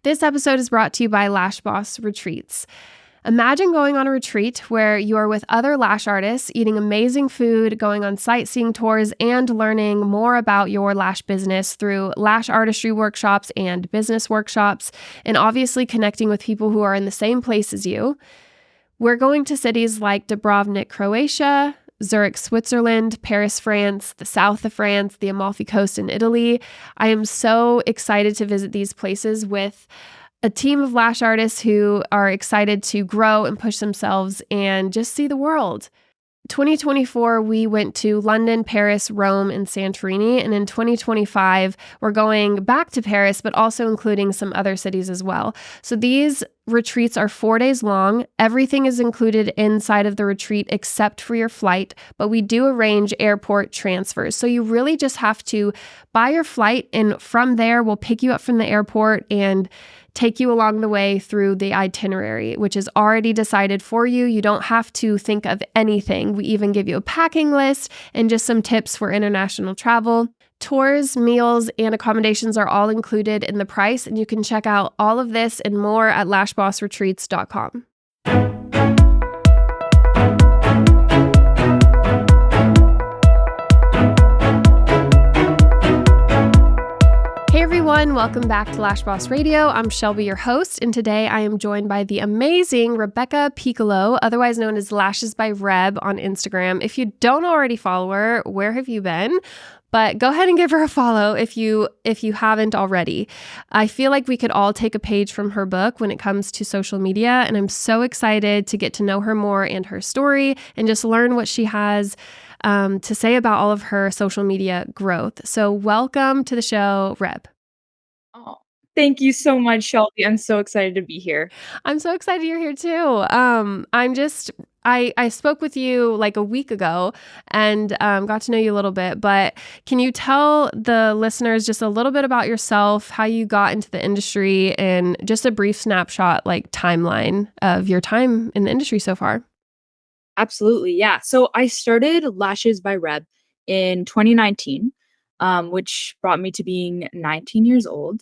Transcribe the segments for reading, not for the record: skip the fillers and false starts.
This episode is brought to you by Lash Boss Retreats. Imagine going on a retreat where you are with other lash artists, eating amazing food, going on sightseeing tours, and learning more about your lash business through lash artistry workshops and business workshops, and obviously connecting with people who are in the same place as you. We're going to cities like Dubrovnik, Croatia, Zurich, Switzerland, Paris, France, the south of France, the Amalfi Coast in Italy. I am so excited to visit these places with a team of lash artists who are excited to grow and push themselves and just see the world. 2024, we went to London, Paris, Rome, and Santorini. And in 2025, we're going back to Paris, but also including some other cities as well. So these retreats are 4 days long. Everything is included inside of the retreat except for your flight, but we do arrange airport transfers. So you really just have to buy your flight, and from there, we'll pick you up from the airport and take you along the way through the itinerary, which is already decided for you. You don't have to think of anything. We even give you a packing list and just some tips for international travel. Tours, meals, and accommodations are all included in the price, and you can check out all of this and more at lashbossretreats.com. Hey everyone, welcome back to Lash Boss Radio. I'm Shelby, your host, and today I am joined by the amazing Rebekah Piccolo, otherwise known as Lashes by Reb on Instagram. If you don't already follow her, where have you been? But go ahead and give her a follow if you haven't already. I feel like we could all take a page from her book when it comes to social media, and I'm so excited to get to know her more and her story and just learn what she has to say about all of her social media growth. So welcome to the show, Reb. Oh, thank you so much, Shelby. I'm so excited to be here. I'm so excited you're here too. I spoke with you like a week ago and got to know you a little bit, but can you tell the listeners just a little bit about yourself, how you got into the industry, and just a brief snapshot, like timeline of your time in the industry so far? Absolutely. Yeah. So I started Lashes by Reb in 2019, which brought me to being 19 years old.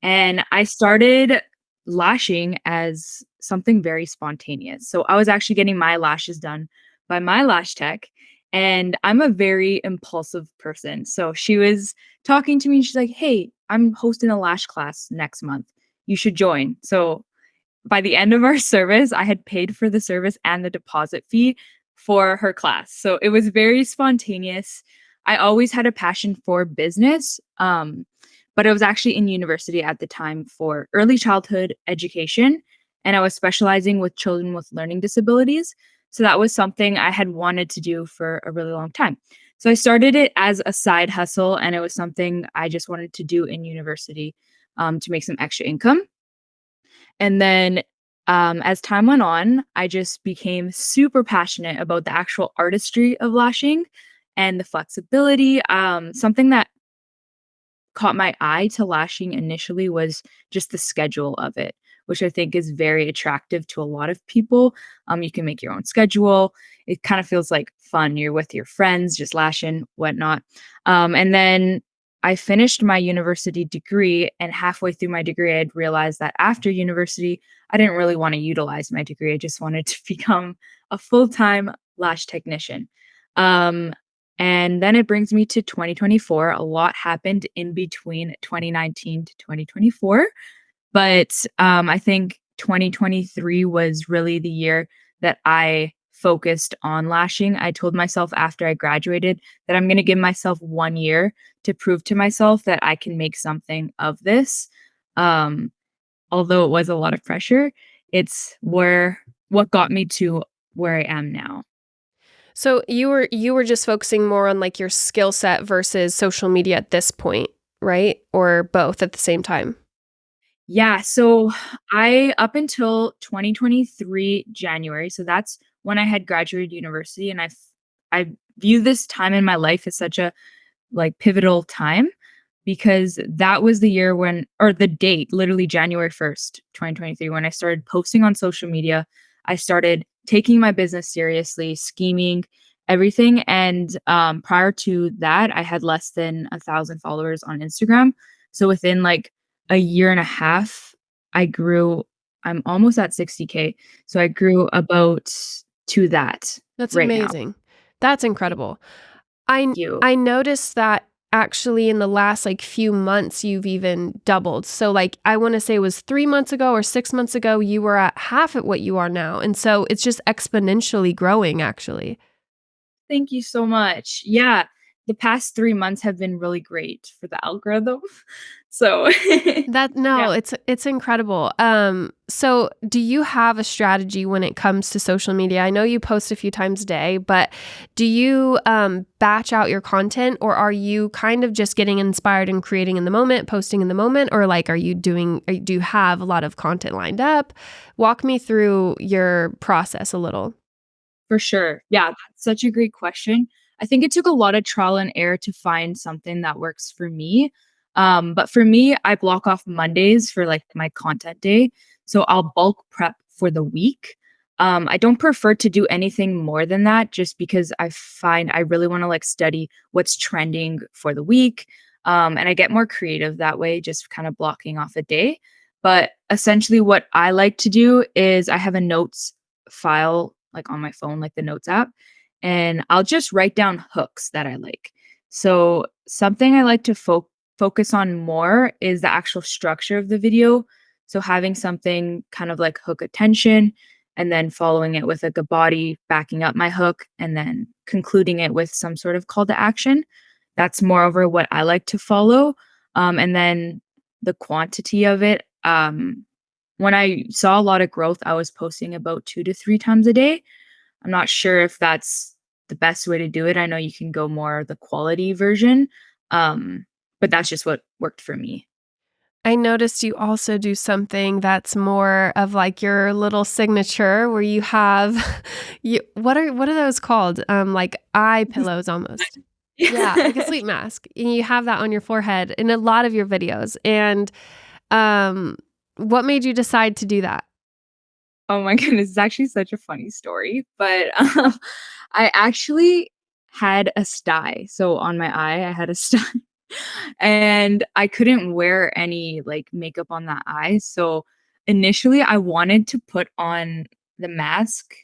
And I started lashing as something very spontaneous. So I was actually getting my lashes done by my lash tech. And I'm a very impulsive person. So she was talking to me and she's like, "Hey, I'm hosting a lash class next month. You should join." So by the end of our service, I had paid for the service and the deposit fee for her class. So it was very spontaneous. I always had a passion for business, but I was actually in university at the time for early childhood education, and I was specializing with children with learning disabilities. So that was something I had wanted to do for a really long time. So I started it as a side hustle, and it was something I just wanted to do in university to make some extra income. And then as time went on, I just became super passionate about the actual artistry of lashing and the flexibility. Something that caught my eye to lashing initially was just the schedule of it, which I think is very attractive to a lot of people. You can make your own schedule. It kind of feels like fun. You're with your friends, just lashing, whatnot. And then I finished my university degree, and halfway through my degree, I'd realized that after university, I didn't really want to utilize my degree. I just wanted to become a full-time lash technician. Um, and then it brings me to 2024. A lot happened in between 2019 to 2024. But I think 2023 was really the year that I focused on lashing. I told myself after I graduated that I'm going to give myself 1 year to prove to myself that I can make something of this. Um, Although it was a lot of pressure, it's what got me to where I am now. So you were just focusing more on like your skill set versus social media at this point, right? Or both at the same time? Yeah, so I up until 2023 January, so that's when I had graduated university, and I view this time in my life as such a like pivotal time because that was the year when or the date, literally January 1st, 2023, when I started posting on social media. I started taking my business seriously, scheming, everything. And prior to that, I had less than 1,000 followers on Instagram. So within like a year and a half, I grew I'm almost at 60K, so I grew about to that That's right now. amazing. That's incredible. I Thank you. I noticed that actually in the last, like, few months, you've even doubled. So, like, I wanna say it was 3 months ago or 6 months ago, you were at half at what you are now, and so it's just exponentially growing, actually. Thank you so much. Yeah, the past 3 months have been really great for the algorithm. So, That yeah. no, it's incredible. So do you have a strategy when it comes to social media? I know you post a few times a day, but do you batch out your content, or are you kind of just getting inspired and creating in the moment, posting in the moment, or like do you have a lot of content lined up? Walk me through your process a little. For sure. Yeah, that's such a great question. I think it took a lot of trial and error to find something that works for me. But for me, I block off Mondays for like my content day. So I'll bulk prep for the week. I don't prefer to do anything more than that just because I find I really want to like study what's trending for the week. And I get more creative that way, just kind of blocking off a day. But essentially, what I like to do is I have a notes file like on my phone, like the notes app, and I'll just write down hooks that I like. So something I like to focus on more is the actual structure of the video. So having something kind of like hook attention and then following it with like a body backing up my hook and then concluding it with some sort of call to action. That's moreover what I like to follow. And then the quantity of it. When I saw a lot of growth, I was posting about 2 to 3 times a day. I'm not sure if that's the best way to do it. I know you can go more the quality version, but that's just what worked for me. I noticed you also do something that's more of like your little signature where you have what are those called? Like eye pillows almost. Yeah, like a sleep mask. And you have that on your forehead in a lot of your videos. And um what made you decide to do that? Oh my goodness, it's actually such a funny story, but, I actually had a sty. So on my eye, I had a sty, and I couldn't wear any, like, makeup on that eye, so initially, I wanted to put on the mask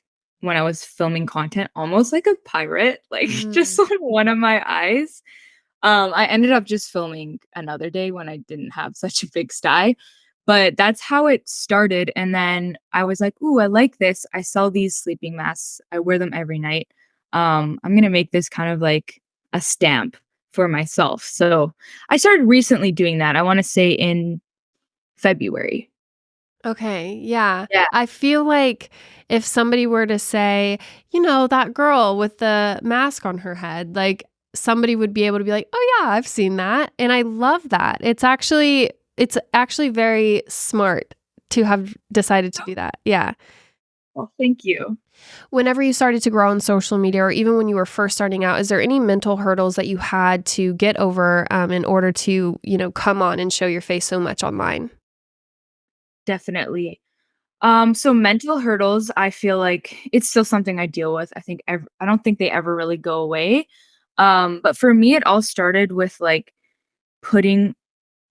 when I was filming content, almost like a pirate, like, just Mm. on one of my eyes. I ended up just filming another day when I didn't have such a big sty, but that's how it started, and then I was like, "Ooh, I like this. I sell these sleeping masks. I wear them every night. I'm gonna make this kind of like a stamp for myself." So, I started recently doing that, I wanna say in February. Okay, yeah. Yeah. I feel like if somebody were to say, that girl with the mask on her head, like somebody would be able to be like, "Oh yeah, I've seen that." And I love that. It's actually very smart to have decided to do that. Yeah. Well, thank you. Whenever you started to grow on social media or even when you were first starting out, is there any mental hurdles that you had to get over in order to, come on and show your face so much online? Definitely. So mental hurdles, I feel like it's still something I deal with. I don't think they ever really go away. But for me, it all started with like putting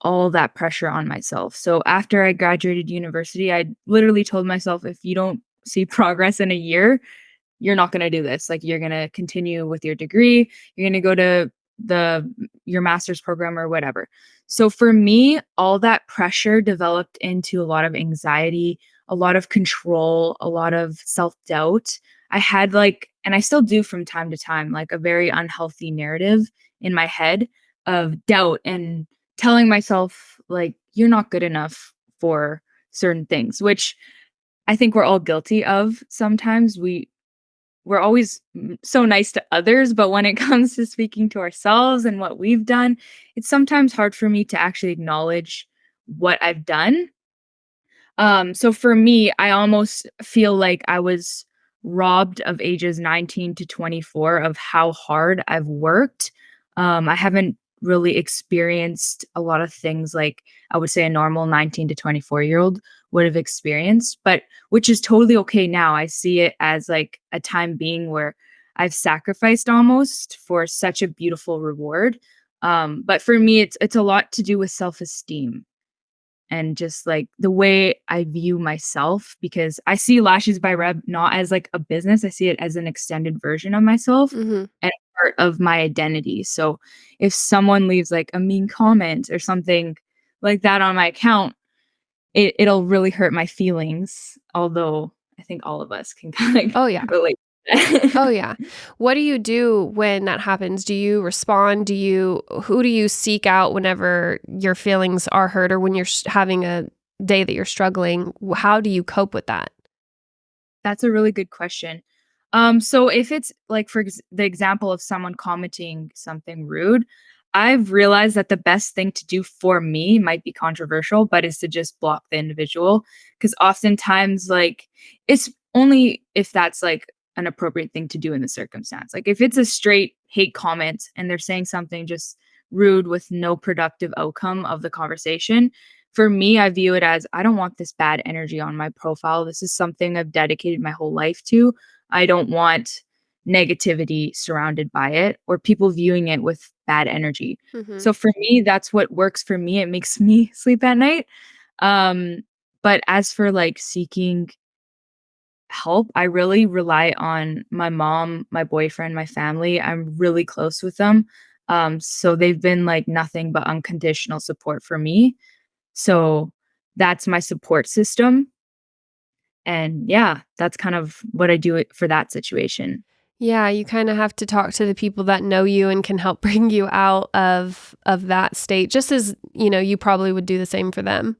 all that pressure on myself. So after I graduated university, I literally told myself, if you don't see progress in a year, you're not going to do this. Like you're going to continue with your degree, you're going to go to the your master's program or whatever. So for me, all that pressure developed into a lot of anxiety, a lot of control, a lot of self-doubt. I had like, and I still do from time to time, like a very unhealthy narrative in my head of doubt and telling myself like you're not good enough for certain things, which I think we're all guilty of sometimes. We're always so nice to others, but when it comes to speaking to ourselves and what we've done, it's sometimes hard for me to actually acknowledge what I've done. So for me, I almost feel like I was robbed of ages 19 to 24 of how hard I've worked. I haven't really experienced a lot of things like I would say a normal 19 to 24-year-old would have experienced, but which is totally okay now. I see it as like a time being where I've sacrificed almost for such a beautiful reward. But for me, it's a lot to do with self-esteem and just like the way I view myself, because I see Lashes by Reb not as like a business. I see it as an extended version of myself Mhm. and a part of my identity. So if someone leaves like a mean comment or something like that on my account, it'll really hurt my feelings. Although I think all of us can kind of Oh, yeah. relate to Oh, that. yeah. What do you do when that happens? Do you respond? Who do you seek out whenever your feelings are hurt or when you're having a day that you're struggling? How do you cope with that? That's a really good question. So if it's like the example of someone commenting something rude, I've realized that the best thing to do for me might be controversial, but is to just block the individual. Because oftentimes, like, it's only if that's like an appropriate thing to do in the circumstance. Like, if it's a straight hate comment and they're saying something just rude with no productive outcome of the conversation, for me, I view it as I don't want this bad energy on my profile. This is something I've dedicated my whole life to. I don't want negativity surrounded by it or people viewing it with bad energy. Mhm. So for me, that's what works for me. It makes me sleep at night. Um, but as for like seeking help, I really rely on my mom, my boyfriend, my family. I'm really close with them. So they've been like nothing but unconditional support for me. So that's my support system. And yeah, that's kind of what I do it for that situation. Yeah, you kinda have to talk to the people that know you and can help bring you out of that state, just as, you probably would do the same for them.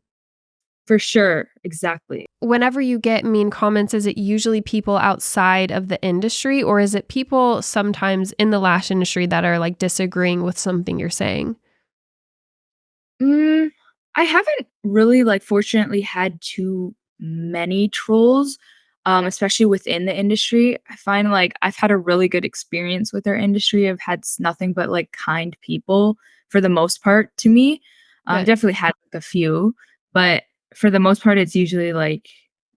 For sure. Exactly. Whenever you get mean comments, is it usually people outside of the industry, or is it people sometimes in the lash industry that are, like, disagreeing with something you're saying? Mm, I haven't really, like, fortunately had too many trolls, especially within the industry. I find, like, I've had a really good experience with our industry. I've had nothing but, like, kind people for the most part to me. Good. Definitely had, like, a few, but for the most part, it's usually, like,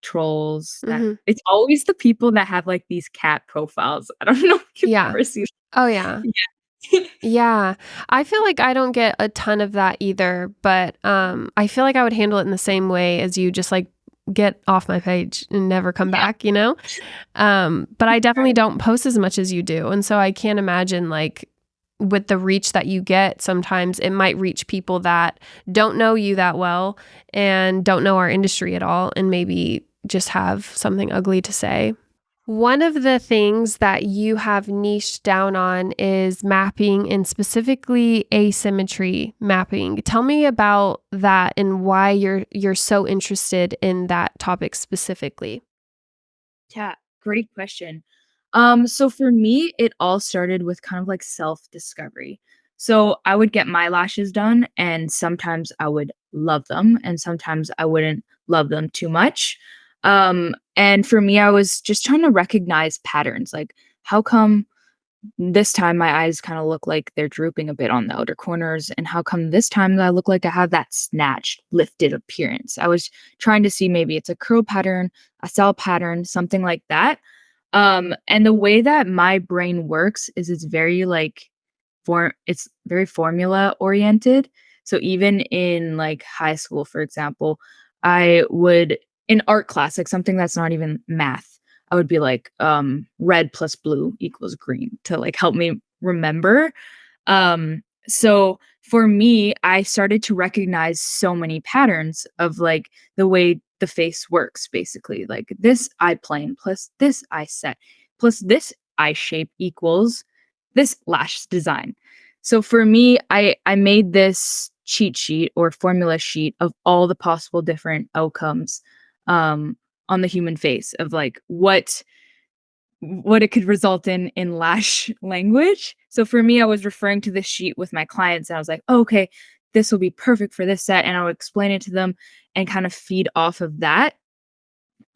trolls that Mhm. it's always the people that have, like, these cat profiles. I don't know if you've Yeah. ever seen. Oh, yeah. Yeah. Yeah. I feel like I don't get a ton of that either, but, I feel like I would handle it in the same way as you, just, like, get off my page and never come Yeah. back, you know? But I definitely don't post as much as you do, and so I can't imagine, like, with the reach that you get, sometimes it might reach people that don't know you that well and don't know our industry at all and maybe just have something ugly to say. One of the things that you have niched down on is mapping and specifically asymmetry mapping. Tell me about that and why you're so interested in that topic specifically. Yeah, great question. So for me, it all started with kind of like self-discovery. So I would get my lashes done, and sometimes I would love them, and sometimes I wouldn't love them too much. And for me, I was just trying to recognize patterns. Like, how come this time my eyes kind of look like they're drooping a bit on the outer corners, and how come this time I look like I have that snatched, lifted appearance? I was trying to see maybe it's a curl pattern, a cell pattern, something like that. And the way that my brain works is it's very like it's very formula oriented. So even in like high school, for example, I would in art class, like something that's not even math, I would be like, red plus blue equals green to like help me remember. So for me, I started to recognize so many patterns of like the way the face works, basically. Like this eye plane plus this eye set plus this eye shape equals this lash design. So for me, I made this cheat sheet or formula sheet of all the possible different outcomes um, on the human face of like what it could result in lash language. So for me, I was referring to this sheet with my clients and I was like, oh, okay, this will be perfect for this set. And I would explain it to them and kind of feed off of that.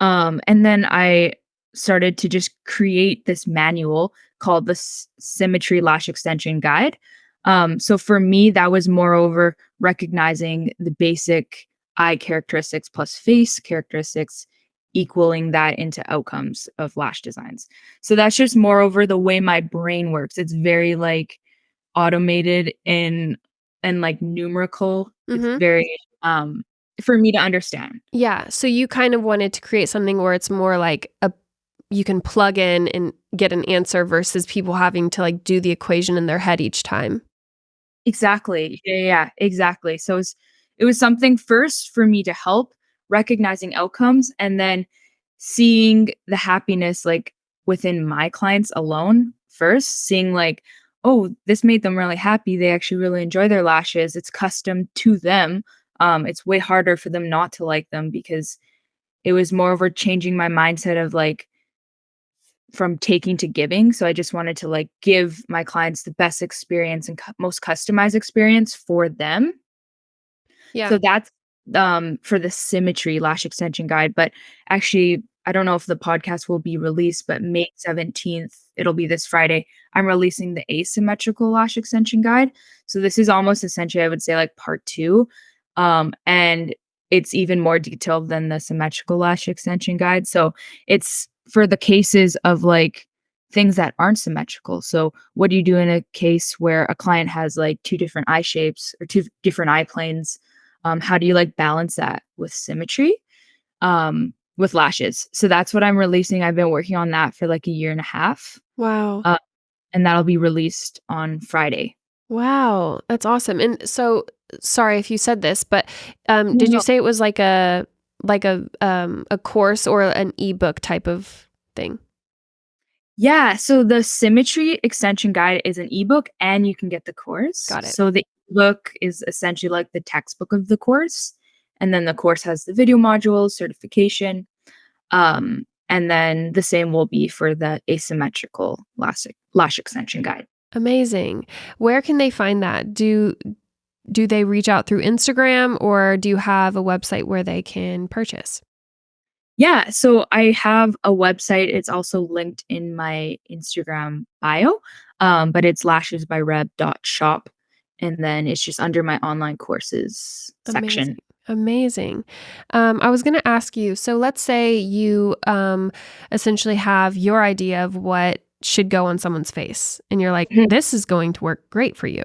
And then I started to just create this manual called the Symmetry Lash Extension Guide. So for me, that was moreover recognizing the basic eye characteristics plus face characteristics, equaling that into outcomes of lash designs. So that's just moreover the way my brain works. It's very like automated and like numerical. It's Mhm. very um for me to understand. Yeah, so you kind of wanted to create something where it's more like a you can plug in and get an answer versus people having to, like, do the equation in their head each time. Exactly. Yeah, exactly. So it was something first for me to help recognizing outcomes and then seeing the happiness like within my clients alone first, seeing like, oh, this made them really happy. They actually really enjoy their lashes. It's custom to them. It's way harder for them not to like them because it was more over changing my mindset of like from taking to giving. So I just wanted to like give my clients the best experience and most customized experience for them. Yeah. So that's for the symmetry lash extension guide. But actually, I don't know if the podcast will be released, but May 17th, it'll be this Friday. I'm releasing the asymmetrical lash extension guide. So this is almost essentially, I would say, like part two. And it's even more detailed than the symmetrical lash extension guide. So it's for the cases of like things that aren't symmetrical. So what do you do in a case where a client has like two different eye shapes or two different eye planes? How do you like balance that with symmetry with lashes? So that's what I'm releasing. I've been working on that for like a year and a half, Wow. uh, and that'll be released on Friday. Wow, that's awesome. And so, sorry if you said this, but did you No. say it was like a course or an ebook type of thing? Yeah, so the symmetry extension guide is an ebook and you can get the course. Got it. So the ebook is essentially like the textbook of the course, and then the course has the video modules, certification, and then the same will be for the asymmetrical lash extension guide. Amazing. Where can they find that? Do they reach out through Instagram or do you have a website where they can purchase? Yeah, so I have a website. It's also linked in my Instagram bio, but it's lashesbyreb.shop. And then it's just under my online courses Amazing. section. Amazing. I was going to ask you, so let's say you essentially have your idea of what should go on someone's face, and you're like, Mhm. this is going to work great for you,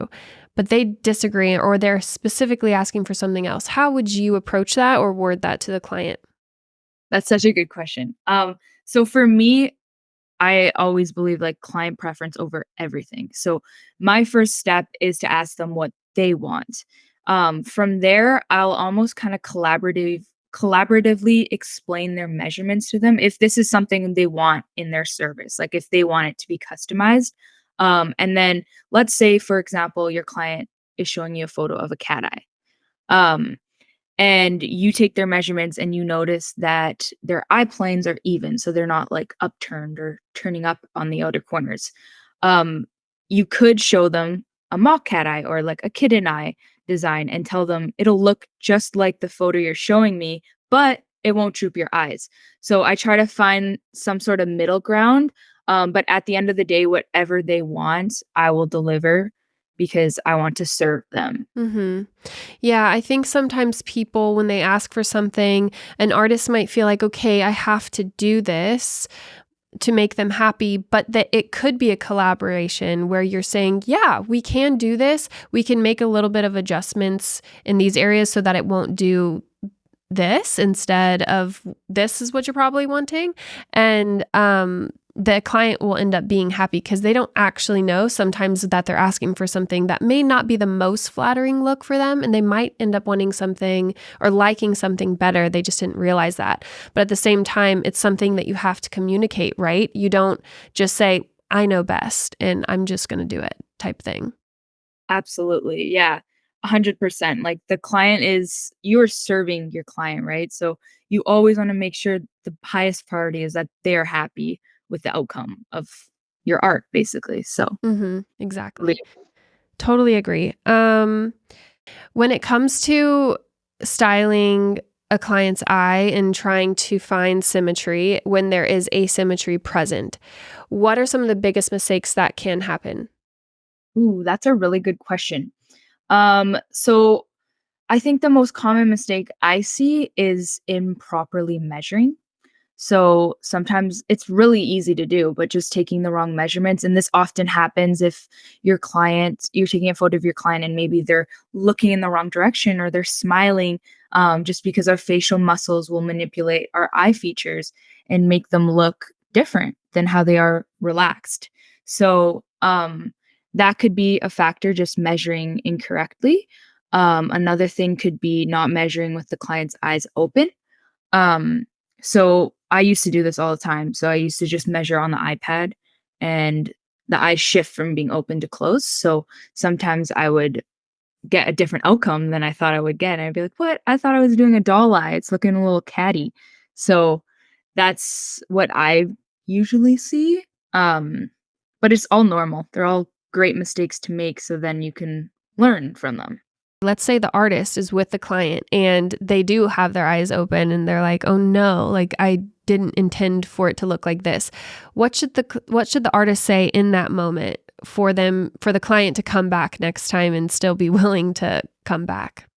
but they disagree or they're specifically asking for something else. How would you approach that or word that to the client? That's such a good question. So for me, I always believe like client preference over everything. So my first step is to ask them what they want. From there, I'll almost kind of collaboratively explain their measurements to them if this is something they want in their service, like if they want it to be customized. And then let's say, for example, your client is showing you a photo of a cat eye. Um, and you take their measurements and you notice that their eye planes are even, so they're not like upturned or turning up on the outer corners. um you could show them a mock cat eye or like a kitten eye design and tell them it'll look just like the photo you're showing me, but it won't droop your eyes. So I try to find some sort of middle ground, but at the end of the day, whatever they want I will deliver because I want to serve them. Mm-hmm. Yeah, I think sometimes people, when they ask for something, an artist might feel like, okay, I have to do this to make them happy, but that it could be a collaboration where you're saying, yeah, we can do this. We can make a little bit of adjustments in these areas so that it won't do this instead of this is what you're probably wanting. And the client will end up being happy because they don't actually know sometimes that they're asking for something that may not be the most flattering look for them. And they might end up wanting something or liking something better. They just didn't realize that. But at the same time, it's something that you have to communicate, right? You don't just say, I know best and I'm just going to do it type thing. Absolutely. Yeah. 100%. Like the client is you're serving your client, right? So you always want to make sure the highest priority is that they're happy with the outcome of your art, basically. So, Exactly. Totally agree. When it comes to styling a client's eye and trying to find symmetry when there is asymmetry present, what are some of the biggest mistakes that can happen? ooh, that's a really good question. So I think the most common mistake I see is improperly measuring. So sometimes it's really easy to do, but just taking the wrong measurements. And this often happens if you're taking a photo of your client and maybe they're looking in the wrong direction or they're smiling, just because our facial muscles will manipulate our eye features and make them look different than how they are relaxed. So that could be a factor, just measuring incorrectly. Another thing could be not measuring with the client's eyes open. um, so I used to do this all the time. So I used to just measure on the iPad and the eyes shift from being open to closed. So sometimes I would get a different outcome than I thought I would get. And I'd be like, what? I thought I was doing a doll eye. It's looking a little catty. So that's what I usually see. Um, but it's all normal. They're all great mistakes to make. So then you can learn from them. Let's say the artist is with the client and they do have their eyes open and they're like, "Oh no, like I didn't intend for it to look like this." What should the artist say in that moment for the client to come back next time and still be willing to come back?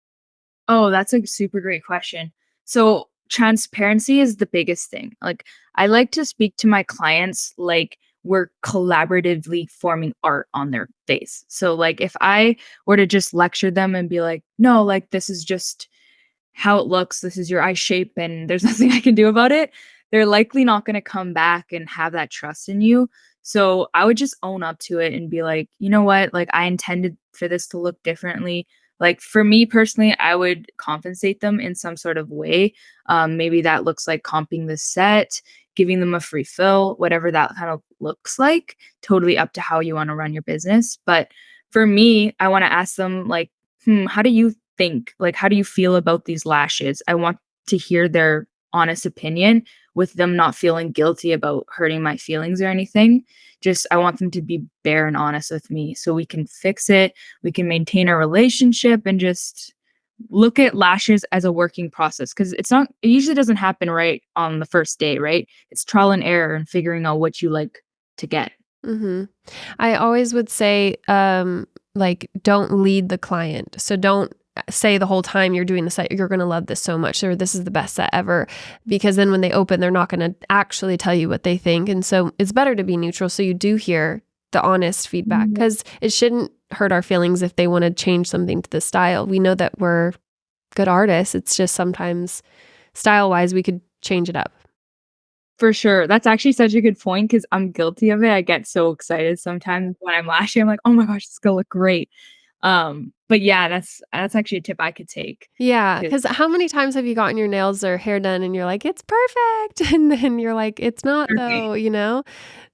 Oh, that's a super great question. So, transparency is the biggest thing. Like, I like to speak to my clients like we're collaboratively forming art on their face. So, like, if I were to just lecture them and be like, no, like, this is just how it looks, this is your eye shape, and there's nothing I can do about it, they're likely not going to come back and have that trust in you. So I would just own up to it and be like, you know what? Like, I intended for this to look differently. Like, for me personally, I would compensate them in some sort of way. Maybe that looks like comping the set, giving them a free fill, whatever that kind of looks like. Totally up to how you want to run your business. But for me, I want to ask them, like, how do you think? Like, how do you feel about these lashes? I want to hear their honest opinion with them not feeling guilty about hurting my feelings or anything. Just, I want them to be bare and honest with me so we can fix it. We can maintain our relationship and just look at lashes as a working process because it usually doesn't happen right on the first day, right? It's trial and error and figuring out what you like to get. Mhm. I always would say, like, don't lead the client. So don't say the whole time you're doing the set, "You're gonna love this so much," or "This is the best set ever," because then when they open, they're not gonna actually tell you what they think, and so it's better to be neutral so you do hear the honest feedback Mhm. because it shouldn't hurt our feelings if they wanna change something to the style. We know that we're good artists, it's just sometimes style-wise, we could change it up. For sure. That's actually such a good point because I'm guilty of it. I get so excited sometimes when I'm lashing. I'm like, "Oh my gosh, this is gonna look great." But yeah, that's actually a tip I could take. Yeah, 'Cause because how many times have you gotten your nails or hair done and you're like, "It's perfect," and then you're like, "It's not Right. though," you know?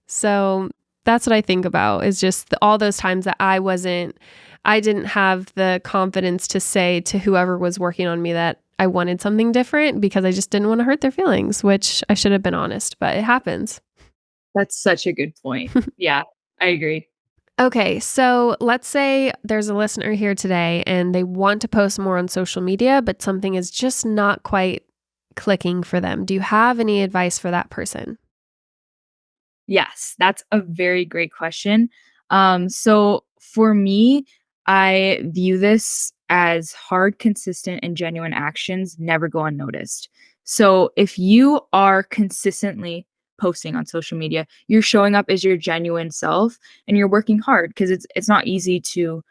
So, that's what I think about is just all those times that I didn't have the confidence to say to whoever was working on me that I wanted something different because I just didn't wanna hurt their feelings, which I should have been honest, but it happens. That's such a good point. Yeah, I agree. Okay, so let's say there's a listener here today and they want to post more on social media, but something is just not quite clicking for them. Do you have any advice for that person? Yes, that's a very great question. So for me, I view this as hard, consistent, and genuine actions never go unnoticed. So if you are consistently posting on social media, you're showing up as your genuine self and you're working hard because it's not easy to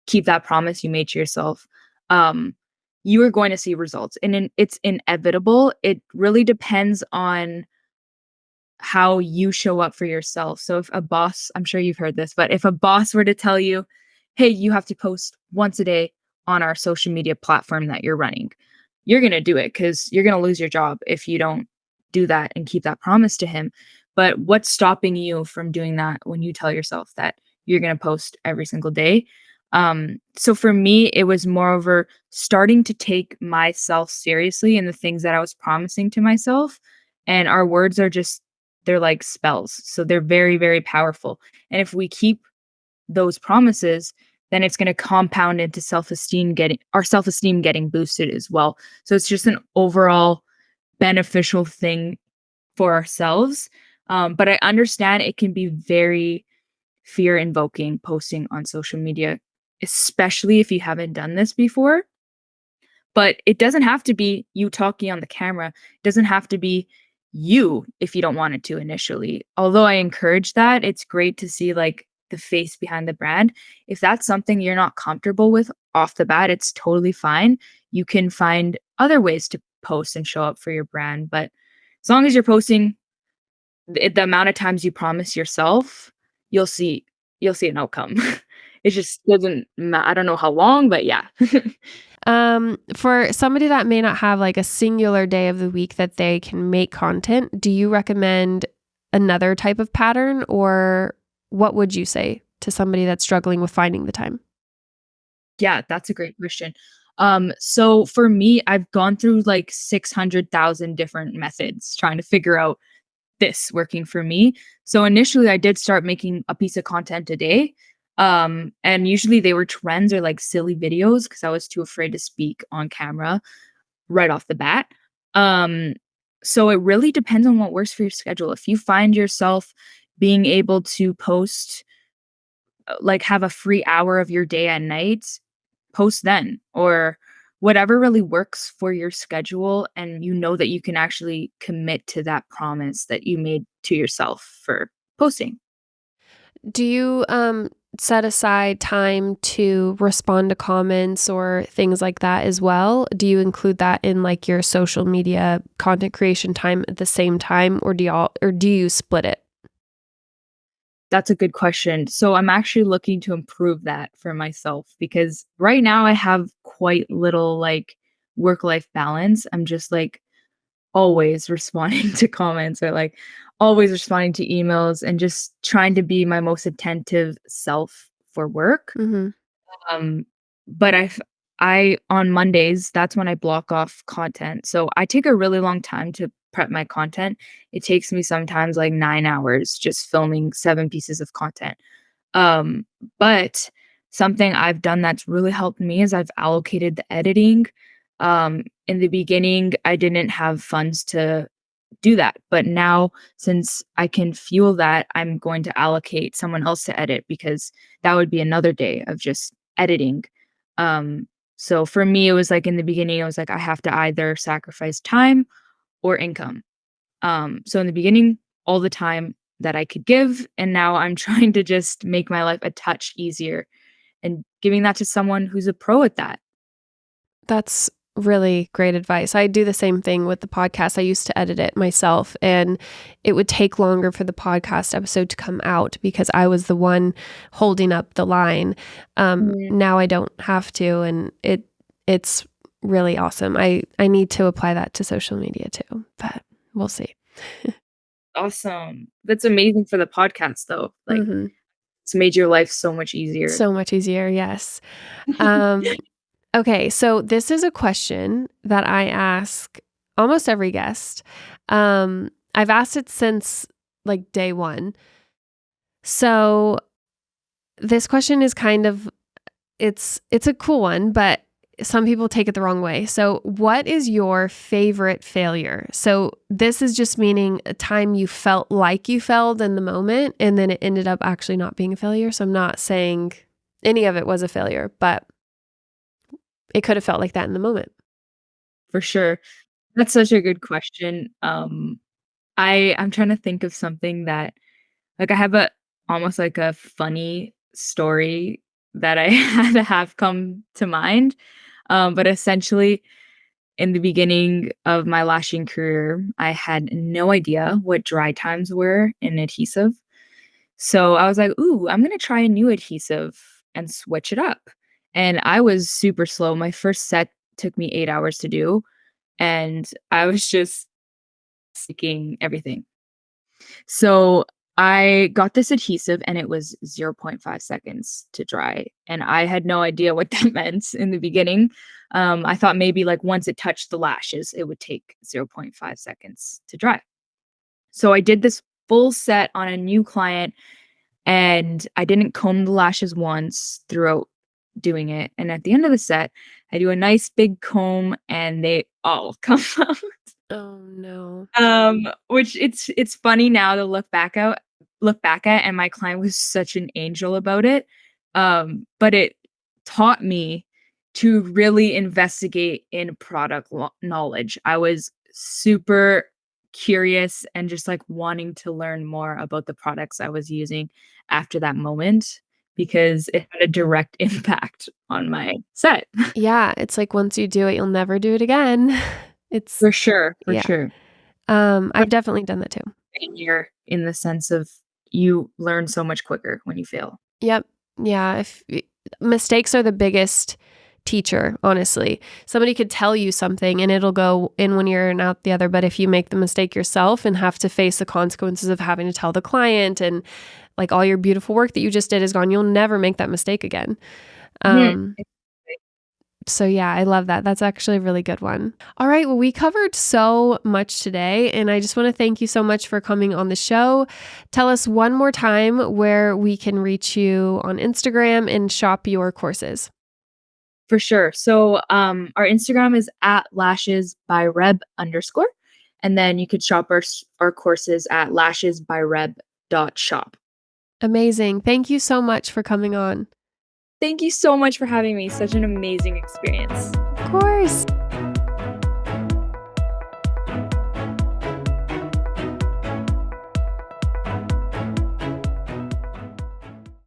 keep that promise you made to yourself. Um, you are going to see results and it's inevitable. It really depends on how you show up for yourself. So if a boss, I'm sure you've heard this, but if a boss were to tell you, "Hey, you have to post once a day on our social media platform that you're running," you're going to do it cuz you're going to lose your job if you don't do that and keep that promise to him. But what's stopping you from doing that when you tell yourself that you're going to post every single day? So for me, it was moreover starting to take myself seriously and the things that I was promising to myself. And our words are just, they're like spells. So they're very, very powerful. And if we keep those promises, then it's going to compound into self-esteem getting boosted as well. So it's just an overall beneficial thing for ourselves. But I understand it can be very fear invoking posting on social media, especially if you haven't done this before. But it doesn't have to be you talking on the camera. It doesn't have to be you if you don't want it to initially. Although I encourage that, it's great to see like the face behind the brand. If that's something you're not comfortable with off the bat, it's totally fine. You can find other ways to post and show up for your brand, but as long as you're posting the amount of times you promise yourself, you'll see you'll see an outcome. It just doesn't I don't know how long, but yeah. For somebody that may not have like a singular day of the week that they can make content, do you recommend another type of pattern, or what would you say to somebody that's struggling with finding the time? Yeah, that's a great question. So for me, I've gone through like 600,000 different methods trying to figure out this working for me. So initially I did start making a piece of content a day. And usually they were trends or like silly videos because I was too afraid to speak on camera right off the bat. Um, so it really depends on what works for your schedule. If you find yourself being able to post, like have a free hour of your day at night, post then or whatever really works for your schedule and you know that you can actually commit to that promise that you made to yourself for posting. Do you set aside time to respond to comments or things like that as well? Do you include that in like your social media content creation time at the same time, or do you split it? That's a good question. So I'm actually looking to improve that for myself because right now I have quite little like work life balance. I'm just like always responding to comments or like always responding to emails and just trying to be my most attentive self for work. Mhm. Um, but I on Mondays, that's when I block off content. So I take a really long time to prep my content. It takes me sometimes like 9 hours just filming 7 pieces of content. Um, but something I've done that's really helped me is I've allocated the editing. In the beginning, I didn't have funds to do that. But now, since I can fuel that, I'm going to allocate someone else to edit because that would be another day of just editing. Um, so for me, it was like in the beginning, I was like, I have to either sacrifice time or income. So in the beginning, all the time that I could give. And now I'm trying to just make my life a touch easier and giving that to someone who's a pro at that. That's really great advice. I do the same thing with the podcast. I used to edit it myself, and it would take longer for the podcast episode to come out because I was the one holding up the line. Mm. Now I don't have to, and it's really awesome. I need to apply that to social media too, but we'll see. Awesome. That's amazing for the podcast, though. Like, Hmm. it's made your life so much easier. So much easier. Yes. Um, Okay, so this is a question that I ask almost every guest. I've asked it since like day one. So this question is kind of it's a cool one, but some people take it the wrong way. So what is your favorite failure? So this is just meaning a time you felt like you failed in the moment and then it ended up actually not being a failure. So I'm not saying any of it was a failure, but it could have felt like that in the moment. For sure. That's such a good question. I'm trying to think of something that like I have a almost like a funny story that I had to have come to mind. But essentially in the beginning of my lashing career, I had no idea what dry times were in adhesive. So I was like, "Ooh, I'm gonna try a new adhesive and switch it up." And I was super slow. My first set took me 8 hours to do, and I was just seeking everything. So I got this adhesive and it was zero point 0.5 seconds to dry. And I had no idea what that meant in the beginning. I thought maybe like once it touched the lashes, it would take zero point 0.5 seconds to dry. So I did this full set on a new client and I didn't comb the lashes once throughout doing it. And at the end of the set, I do a nice big comb and they all come out. Oh no. Which it's funny now to look back at, and my client was such an angel about it. But it taught me to really investigate in product knowledge. I was super curious and just like wanting to learn more about the products I was using after that moment because it had a direct impact on my set. Yeah, it's like once you do it, you'll never do it again. It's For sure, for yeah. sure. I've definitely done that too. Failure in the sense of you learn so much quicker when you fail. Yep. Yeah, mistakes are the biggest teacher, honestly. Somebody could tell you something and it'll go in one ear and out the other, but if you make the mistake yourself and have to face the consequences of having to tell the client and like all your beautiful work that you just did is gone, you'll never make that mistake again. Mhm. Um, So yeah, I love that. That's actually a really good one. All right, well, we covered so much today, and I just want to thank you so much for coming on the show. Tell us one more time where we can reach you on Instagram and shop your courses. For sure. So our Instagram is at lashesbyreb_. And then you could shop our courses at lashesbyreb.shop. Amazing. Thank you so much for coming on. Thank you so much for having me. Such an amazing experience. Of course.